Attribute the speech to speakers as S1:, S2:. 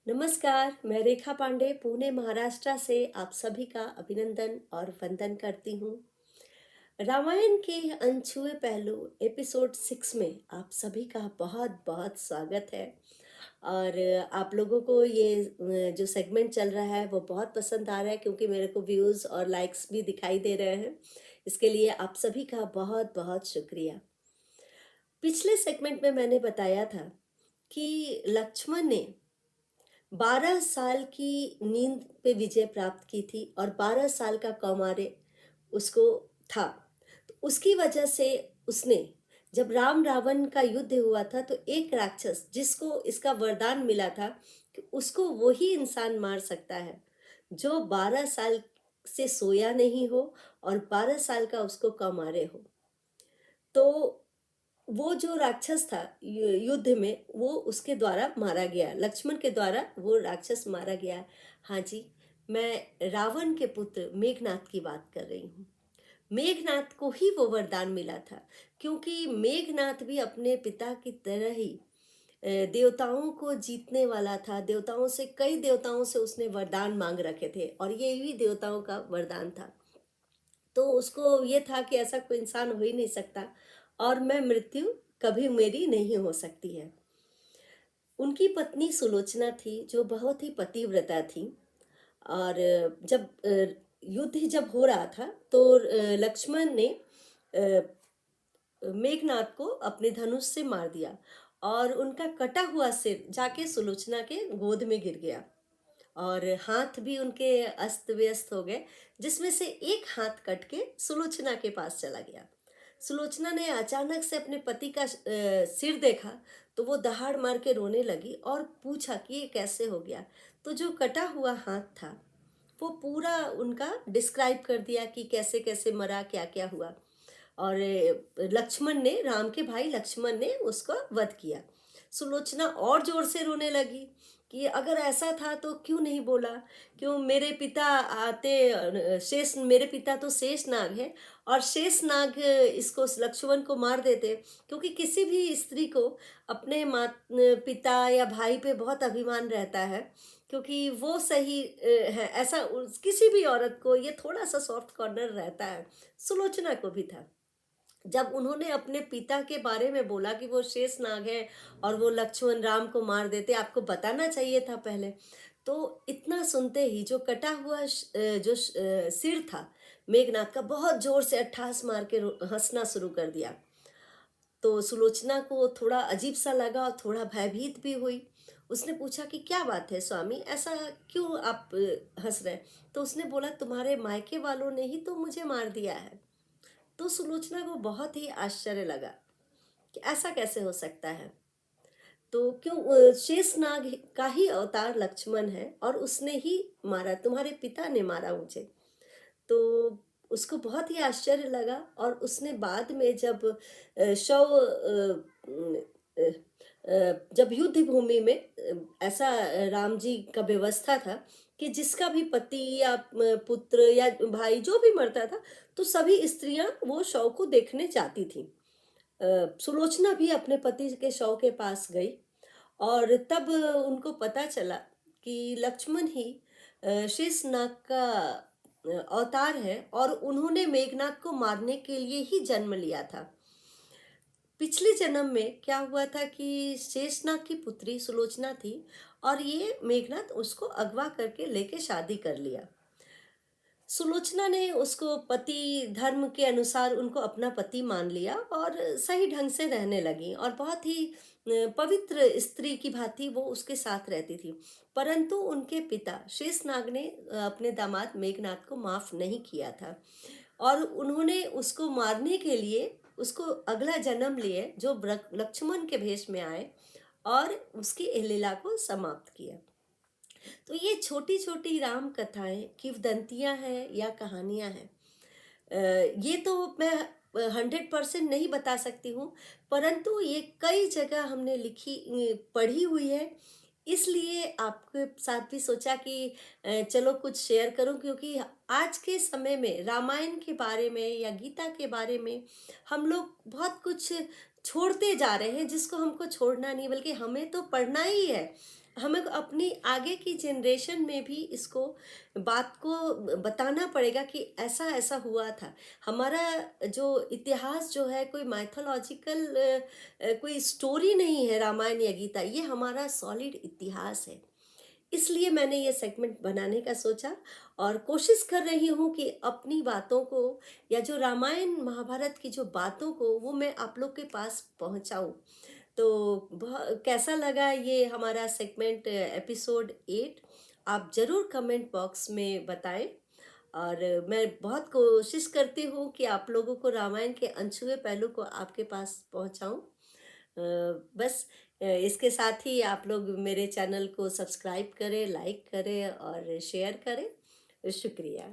S1: नमस्कार, मैं रेखा पांडे पुणे महाराष्ट्र से आप सभी का अभिनंदन और वंदन करती हूँ। रामायण के अनछुए पहलू एपिसोड 6 में आप सभी का बहुत बहुत स्वागत है। और आप लोगों को ये जो सेगमेंट चल रहा है वो बहुत पसंद आ रहा है क्योंकि मेरे को व्यूज़ और लाइक्स भी दिखाई दे रहे हैं। इसके लिए आप सभी का बहुत बहुत शुक्रिया। पिछले सेगमेंट में मैंने बताया था कि लक्ष्मण ने 12 साल की नींद पे विजय प्राप्त की थी और 12 साल का कौमार्य उसको था। तो उसकी वजह से उसने जब राम रावण का युद्ध हुआ था तो एक राक्षस जिसको इसका वरदान मिला था कि उसको वही इंसान मार सकता है जो 12 साल से सोया नहीं हो और 12 साल का उसको कौमार्य हो। तो वो जो राक्षस था युद्ध में वो उसके द्वारा मारा गया, लक्ष्मण के द्वारा वो राक्षस मारा गया। हाँ जी, मैं रावण के पुत्र मेघनाथ की बात कर रही हूँ। मेघनाथ को ही वो वरदान मिला था क्योंकि मेघनाथ भी अपने पिता की तरह ही देवताओं को जीतने वाला था। देवताओं से, कई देवताओं से उसने वरदान मांग रखे थे और ये भी देवताओं का वरदान था। तो उसको ये था कि ऐसा कोई इंसान हो ही नहीं सकता और मैं मृत्यु कभी मेरी नहीं हो सकती है। उनकी पत्नी सुलोचना थी जो बहुत ही पतिव्रता थी। और जब युद्ध जब हो रहा था तो लक्ष्मण ने अ, मेघनाथ को अपने धनुष से मार दिया और उनका कटा हुआ सिर जाके सुलोचना के गोद में गिर गया और हाथ भी उनके अस्त व्यस्त हो गए, जिसमें से एक हाथ कट के सुलोचना के पास चला गया। सुलोचना ने अचानक से अपने पति का सिर देखा तो वो दहाड़ मार के रोने लगी और पूछा कि ये कैसे हो गया। तो जो कटा हुआ हाथ था वो पूरा उनका डिस्क्राइब कर दिया कि कैसे कैसे मरा, क्या क्या हुआ। और लक्ष्मण ने, राम के भाई लक्ष्मण ने उसका वध किया। सुलोचना और जोर से रोने लगी कि अगर ऐसा था तो क्यों नहीं बोला, क्यों मेरे पिता आते, शेष, मेरे पिता तो शेष नाग है और शेष नाग इसको, लक्ष्मण को मार देते। क्योंकि किसी भी स्त्री को अपने माँ, पिता या भाई पे बहुत अभिमान रहता है क्योंकि वो सही है, ऐसा किसी भी औरत को ये थोड़ा सा सॉफ्ट कॉर्नर रहता है। सुलोचना को भी था। जब उन्होंने अपने पिता के बारे में बोला कि वो शेष नाग है और वो लक्ष्मण राम को मार देते, आपको बताना चाहिए था पहले। तो इतना सुनते ही जो कटा हुआ सिर था मेघनाथ का, बहुत जोर से अट्ठास मार के हंसना शुरू कर दिया। तो सुलोचना को थोड़ा अजीब सा लगा और थोड़ा भयभीत भी हुई। उसने पूछा कि क्या बात है स्वामी, ऐसा क्यों आप हंस रहे हैं? तो उसने बोला तुम्हारे मायके वालों ने ही तो मुझे मार दिया है। तो सुलोचना को बहुत ही आश्चर्य लगा कि ऐसा कैसे हो सकता है। तो क्यों, शेषनाग का ही अवतार लक्ष्मण है और उसने ही मारा, तुम्हारे पिता ने मारा मुझे। तो उसको बहुत ही आश्चर्य लगा और उसने बाद में जब शव जब युद्ध भूमि में ऐसा राम जी का व्यवस्था था कि जिसका भी पति या पुत्र या भाई जो भी मरता था तो सभी स्त्रियां वो शव को देखने जाती थी। सुलोचना भी अपने पति के शव के पास गई और तब उनको पता चला कि लक्ष्मण ही शेषनाग का अवतार है और उन्होंने मेघनाथ को मारने के लिए ही जन्म लिया था। पिछले जन्म में क्या हुआ था कि शेषनाग की पुत्री सुलोचना थी और ये मेघनाथ उसको अगवा करके लेके शादी कर लिया। सुलोचना ने उसको पति, धर्म के अनुसार उनको अपना पति मान लिया और सही ढंग से रहने लगी और बहुत ही पवित्र स्त्री की भांति वो उसके साथ रहती थी। परंतु उनके पिता शेषनाग ने अपने दामाद मेघनाथ को माफ नहीं किया था और उन्होंने उसको मारने के लिए उसको अगला जन्म लिए जो लक्ष्मण के भेष में आए और उसकी लीला को समाप्त किया। तो ये छोटी छोटी राम कथाएं किंवदंतियां हैं या कहानियां हैं। ये तो मैं 100% नहीं बता सकती हूँ, परंतु ये कई जगह हमने लिखी, पढ़ी हुई है। इसलिए आपके साथ भी सोचा कि चलो कुछ शेयर करूं क्योंकि आज के समय में रामायण के बारे में या गीता के बारे में हम लोग बहुत कुछ छोड़ते जा रहे हैं जिसको हमको छोड़ना नहीं, बल्कि हमें तो पढ़ना ही है। हमें अपनी आगे की जनरेशन में भी इसको बात को बताना पड़ेगा कि ऐसा ऐसा हुआ था। हमारा जो इतिहास जो है कोई माइथोलॉजिकल कोई स्टोरी नहीं है रामायण या गीता, ये हमारा सॉलिड इतिहास है। इसलिए मैंने ये सेगमेंट बनाने का सोचा और कोशिश कर रही हूँ कि अपनी बातों को या जो रामायण महाभारत की जो बातों को वो मैं आप लोग के पास पहुँचाऊँ। तो कैसा लगा ये हमारा सेगमेंट एपिसोड 8, आप ज़रूर कमेंट बॉक्स में बताएं। और मैं बहुत कोशिश करती हूँ कि आप लोगों को रामायण के अनछुए पहलू को आपके पास पहुँचाऊँ। बस इसके साथ ही आप लोग मेरे चैनल को सब्सक्राइब करें, लाइक करें और शेयर करें। शुक्रिया।